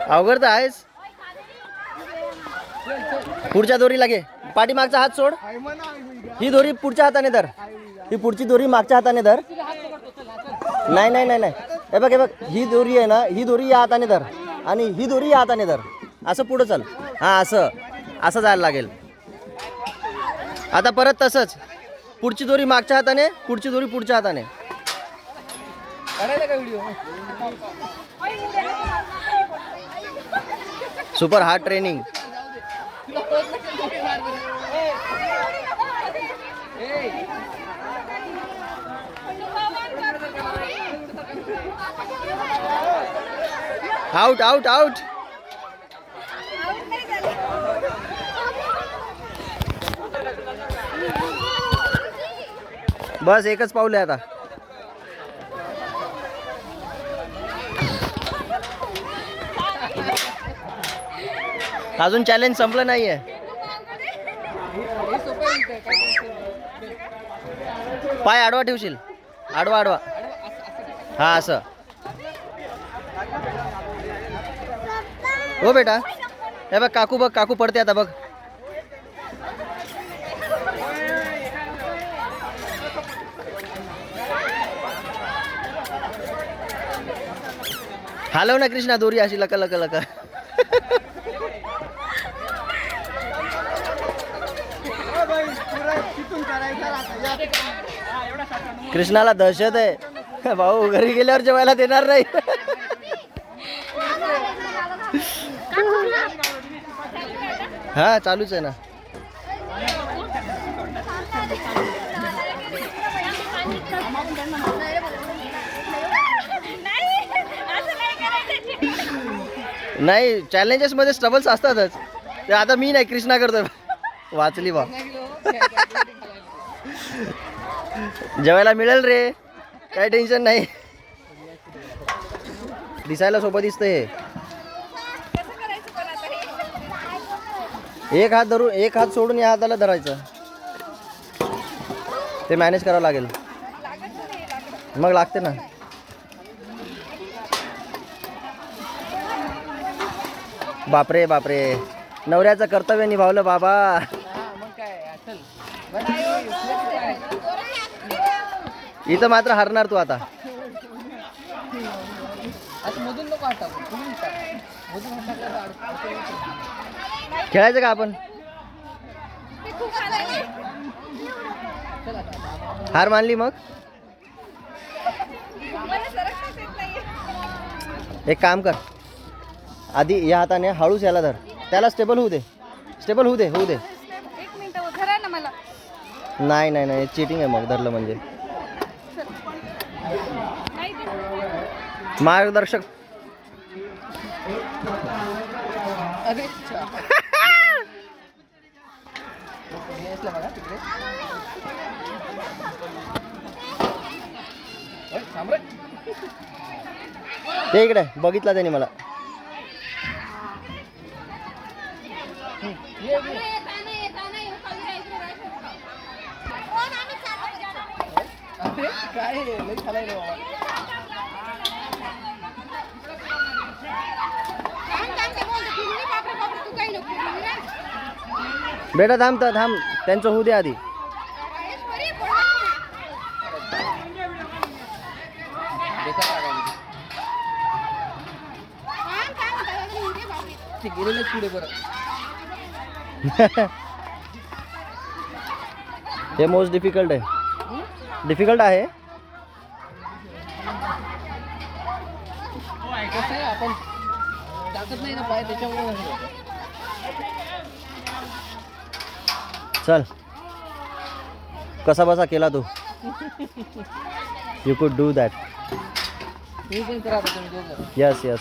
अवघड तर आहेच. पुढच्या दोरीला घे, पाठीमागचा हात सोड. ही दोरी पुढच्या हाताने धर, ही पुढची दोरी मागच्या हाताने धर. नाही नाही नाही नाही, हे बघ हे बघ, ही दोरी आहे ना, ही दोरी या हाताने धर आणि ही दोरी या हाताने धर. असं पुढं चल. हां असं असं जायला लागेल. आता परत तसंच, पुढची दोरी मागच्या हाताने, पुढची दोरी पुढच्या हाताने. Super hard training. Out out out. बस एकच पाऊल आहे आता. अजून चॅलेंज संपलं नाहीये. पाय आडवा ठेवशील, आडवा आडवा. हा असं. हो बेटा, हे बघ काकू, बघ काकू पडते आता बघ. हलव ना कृष्णा दोरी अशी लका लका लका. कृष्णाला दहशत आहे भाऊ, घरी गेल्यावर जेवायला देणार नाही. हा चालूच आहे ना. नाही चॅलेंजेस मध्ये स्ट्रगल्स असतातच. ते आता मी नाही, कृष्णा करतो. वाचली बा. जेवायला मिळेल रे, काही टेन्शन नाही. दिसायला सोबत दिसतंय. एक हात धरून, एक हात सोडून या हाताला धरायचं. ते मॅनेज करावं लागेल. मग लागते ना. बापरे बापरे, नवऱ्याचं कर्तव्य निभावलं बाबा. इथं मात्र हरणार तू आता. खेळायचं का आपण? हार मानली मग? एक काम कर, आधी या हाताने हळूच याला धर, त्याला स्टेबल होऊ दे. स्टेबल होऊ दे, होऊ दे. नाही नाही नाही, चीटिंग आहे मग धरलं म्हणजे. मार्गदर्शक. ते इकडे बघितला त्याने मला. बेटा थांब तर थांब, त्यांचं होऊ दे आधी. हे मोस्ट डिफिकल्ट आहे, डिफिकल्ट आहे. आपण टाकत नाही ना पाय त्याच्यामुळे. चल कसा बसा केला तू. यू कुड डू दॅट. Yes yes.